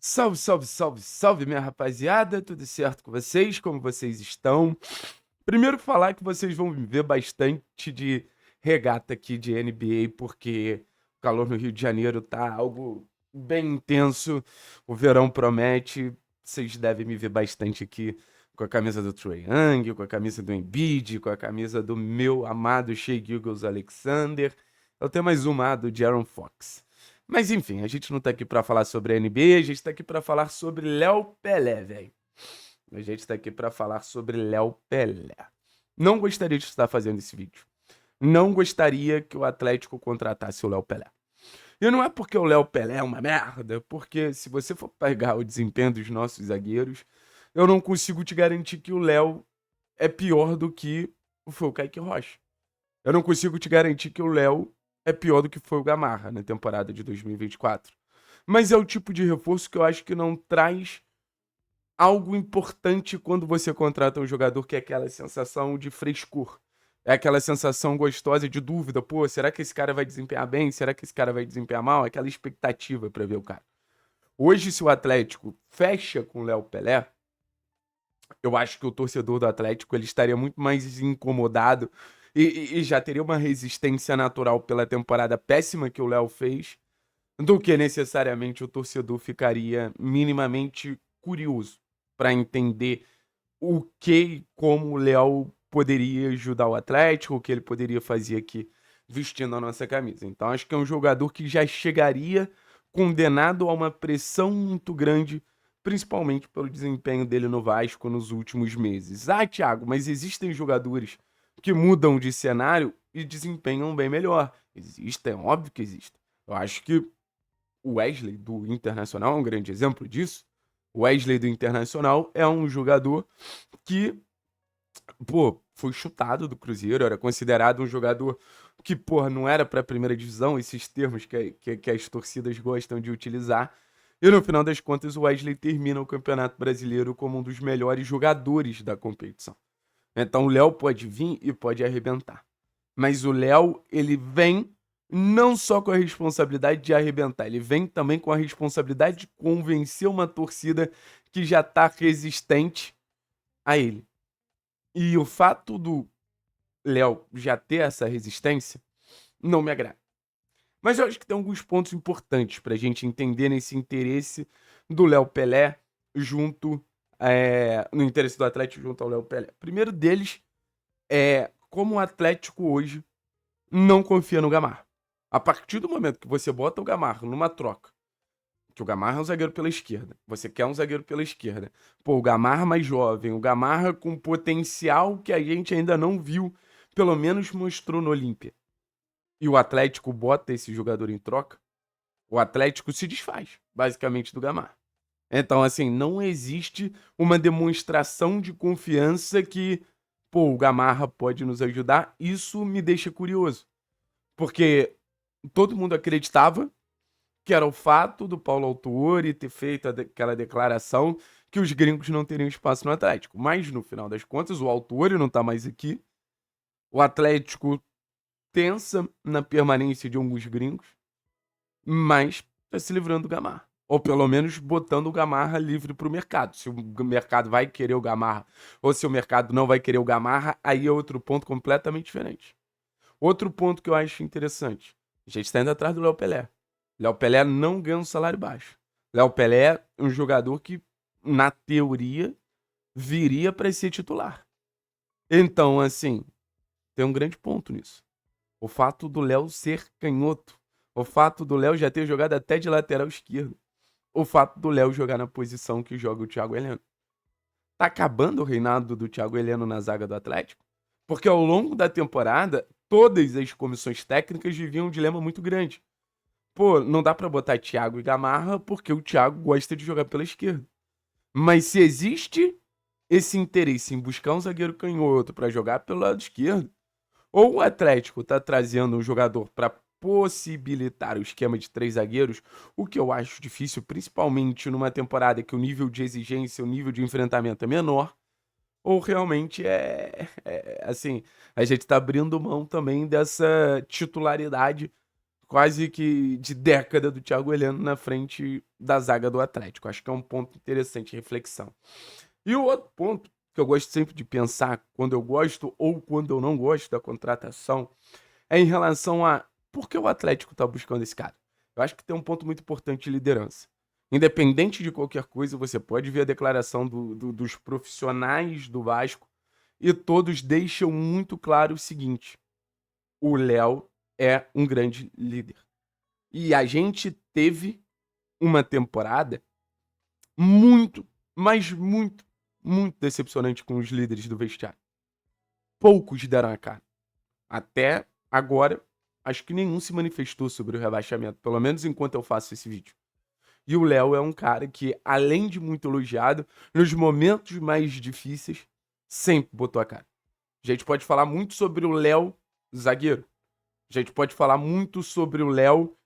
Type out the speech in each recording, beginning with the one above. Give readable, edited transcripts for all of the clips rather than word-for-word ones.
Salve, salve, salve, salve, minha rapaziada, tudo certo com vocês? Como vocês estão? Primeiro falar que vocês vão ver bastante de regata aqui de NBA, porque o calor no Rio de Janeiro tá algo bem intenso, o verão promete, vocês devem me ver bastante aqui com a camisa do Trae Young, com a camisa do Embiid, com a camisa do meu amado Shai Gilgeous-Alexander, eu tenho mais uma do De'Aaron Fox. Mas enfim, a gente não tá aqui pra falar sobre a NBA, a gente tá aqui pra falar sobre Léo Pelé, velho. A gente tá aqui pra falar sobre Léo Pelé. Não gostaria de estar fazendo esse vídeo. Não gostaria que o Atlético contratasse o Léo Pelé. E não é porque o Léo Pelé é uma merda, porque se você for pegar o desempenho dos nossos zagueiros, eu não consigo te garantir que o Léo é pior do que foi o Kaique Rocha. Eu não consigo te garantir que o Léo é pior do que foi o Gamarra na temporada de 2024. Mas é o tipo de reforço que eu acho que não traz algo importante quando você contrata um jogador, que é aquela sensação de frescor. É aquela sensação gostosa de dúvida. Pô, será que esse cara vai desempenhar bem? Será que esse cara vai desempenhar mal? Aquela expectativa pra ver o cara. Hoje, se o Atlético fecha com o Léo Pelé, eu acho que o torcedor do Atlético ele estaria muito mais incomodado e já teria uma resistência natural pela temporada péssima que o Léo fez, do que necessariamente o torcedor ficaria minimamente curioso para entender o que e como o Léo poderia ajudar o Atlético, o que ele poderia fazer aqui vestindo a nossa camisa. Então acho que é um jogador que já chegaria condenado a uma pressão muito grande, principalmente pelo desempenho dele no Vasco nos últimos meses. Ah, Thiago, mas existem jogadores que mudam de cenário e desempenham bem melhor. Existem, óbvio que existem. Eu acho que o Wesley do Internacional é um grande exemplo disso. O Wesley do Internacional é um jogador que, pô, foi chutado do Cruzeiro, era considerado um jogador que, pô, não era para a primeira divisão, esses termos que as torcidas gostam de utilizar. E no final das contas, o Wesley termina o Campeonato Brasileiro como um dos melhores jogadores da competição. Então o Léo pode vir e pode arrebentar. Mas o Léo, ele vem não só com a responsabilidade de arrebentar, ele vem também com a responsabilidade de convencer uma torcida que já tá resistente a ele. E o fato do Léo já ter essa resistência não me agrada. Mas eu acho que tem alguns pontos importantes pra gente entender nesse interesse do Léo Pelé junto no interesse do Atlético junto ao Léo Pelé. Primeiro deles é como o Atlético hoje não confia no Gamarra. A partir do momento que você bota o Gamarra numa troca, que o Gamarra é um zagueiro pela esquerda, você quer um zagueiro pela esquerda, pô, o Gamarra mais jovem, o Gamarra com potencial que a gente ainda não viu, pelo menos mostrou no Olímpia, e o Atlético bota esse jogador em troca, o Atlético se desfaz, basicamente, do Gamarra. Então, assim, não existe uma demonstração de confiança que, pô, o Gamarra pode nos ajudar. Isso me deixa curioso. Porque todo mundo acreditava que era o fato do Paulo Autuori ter feito aquela declaração que os gringos não teriam espaço no Atlético. Mas, no final das contas, o Autuori não tá mais aqui. O Atlético pensa na permanência de alguns gringos, mas tá se livrando do Gamarra. Ou pelo menos botando o Gamarra livre para o mercado. Se o mercado vai querer o Gamarra ou se o mercado não vai querer o Gamarra, aí é outro ponto completamente diferente. Outro ponto que eu acho interessante. A gente está indo atrás do Léo Pelé. Léo Pelé não ganha um salário baixo. Léo Pelé é um jogador que, na teoria, viria para ser titular. Então, assim, tem um grande ponto nisso. O fato do Léo ser canhoto. O fato do Léo já ter jogado até de lateral esquerdo. O fato do Léo jogar na posição que joga o Thiago Heleno. Tá acabando o reinado do Thiago Heleno na zaga do Atlético? Porque ao longo da temporada, todas as comissões técnicas viviam um dilema muito grande. Pô, não dá pra botar Thiago e Gamarra porque o Thiago gosta de jogar pela esquerda. Mas se existe esse interesse em buscar um zagueiro canhoto pra jogar pelo lado esquerdo, ou o Atlético tá trazendo um jogador pra possibilitar o esquema de três zagueiros, o que eu acho difícil, principalmente numa temporada que o nível de exigência, o nível de enfrentamento é menor, ou realmente assim, a gente tá abrindo mão também dessa titularidade quase que de década do Thiago Heleno na frente da zaga do Atlético. Acho que é um ponto interessante de reflexão. E o outro ponto que eu gosto sempre de pensar quando eu gosto ou quando eu não gosto da contratação é em relação a por que o Atlético está buscando esse cara. Eu acho que tem um ponto muito importante de liderança. Independente de qualquer coisa, você pode ver a declaração dos profissionais do Vasco e todos deixam muito claro o seguinte: o Léo é um grande líder. E a gente teve uma temporada muito, mas muito, muito decepcionante com os líderes do vestiário. Poucos deram a cara. Até agora, acho que nenhum se manifestou sobre o rebaixamento, pelo menos enquanto eu faço esse vídeo. E o Léo é um cara que, além de muito elogiado, nos momentos mais difíceis, sempre botou a cara. A gente pode falar muito sobre o Léo zagueiro. A gente pode falar muito sobre o Léo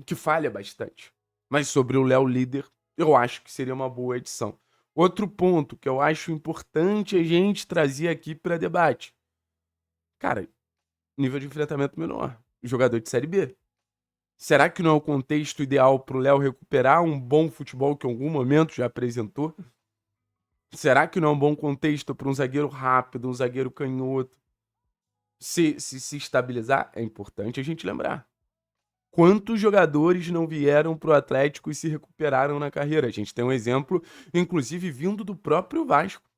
que falha bastante. Mas sobre o Léo líder, eu acho que seria uma boa edição. Outro ponto que eu acho importante a gente trazer aqui para debate. Cara, nível de enfrentamento menor. Jogador de Série B. Será que não é o contexto ideal para o Léo recuperar um bom futebol que em algum momento já apresentou? Será que não é um bom contexto para um zagueiro rápido, um zagueiro canhoto se estabilizar? É importante a gente lembrar. Quantos jogadores não vieram para o Atlético e se recuperaram na carreira? A gente tem um exemplo, inclusive vindo do próprio Vasco,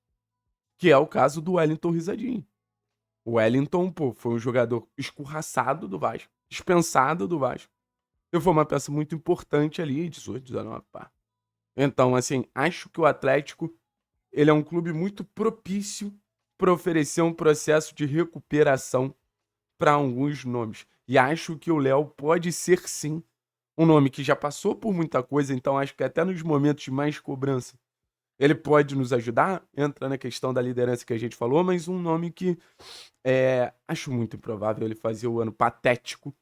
que é o caso do Wellington Risadinho. O Wellington, pô, foi um jogador escorraçado do Vasco, dispensado do Vasco. E foi uma peça muito importante ali, 18, 19, pá. Então, assim, acho que o Atlético, ele é um clube muito propício para oferecer um processo de recuperação para alguns nomes. E acho que o Léo pode ser, sim, um nome que já passou por muita coisa, então acho que até nos momentos de mais cobrança ele pode nos ajudar, entra na questão da liderança que a gente falou, mas um nome que acho muito improvável ele fazer o ano patético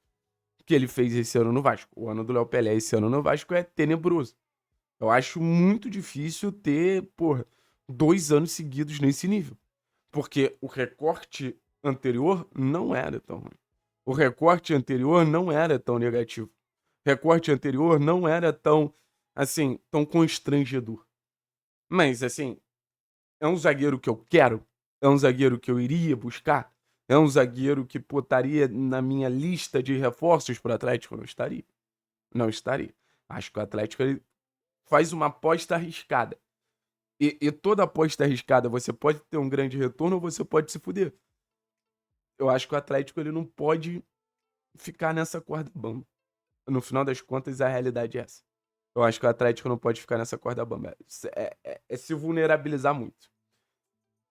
que ele fez esse ano no Vasco. O ano do Léo Pelé esse ano no Vasco é tenebroso. Eu acho muito difícil ter, 2 anos seguidos nesse nível. Porque o recorte anterior não era tão ruim. O recorte anterior não era tão negativo. O recorte anterior não era tão, assim, tão constrangedor. Mas, assim, é um zagueiro que eu quero? É um zagueiro que eu iria buscar? É um zagueiro que estaria na minha lista de reforços para o Atlético? Não estaria. Não estaria. Acho que o Atlético ele faz uma aposta arriscada. E toda aposta arriscada, você pode ter um grande retorno ou você pode se fuder. Eu acho que o Atlético ele não pode ficar nessa corda bamba. No final das contas, a realidade é essa. Eu acho que o Atlético não pode ficar nessa corda bamba. É se vulnerabilizar muito.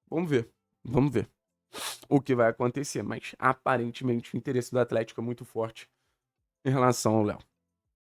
Vamos ver. Vamos ver o que vai acontecer. Mas, aparentemente, o interesse do Atlético é muito forte em relação ao Léo.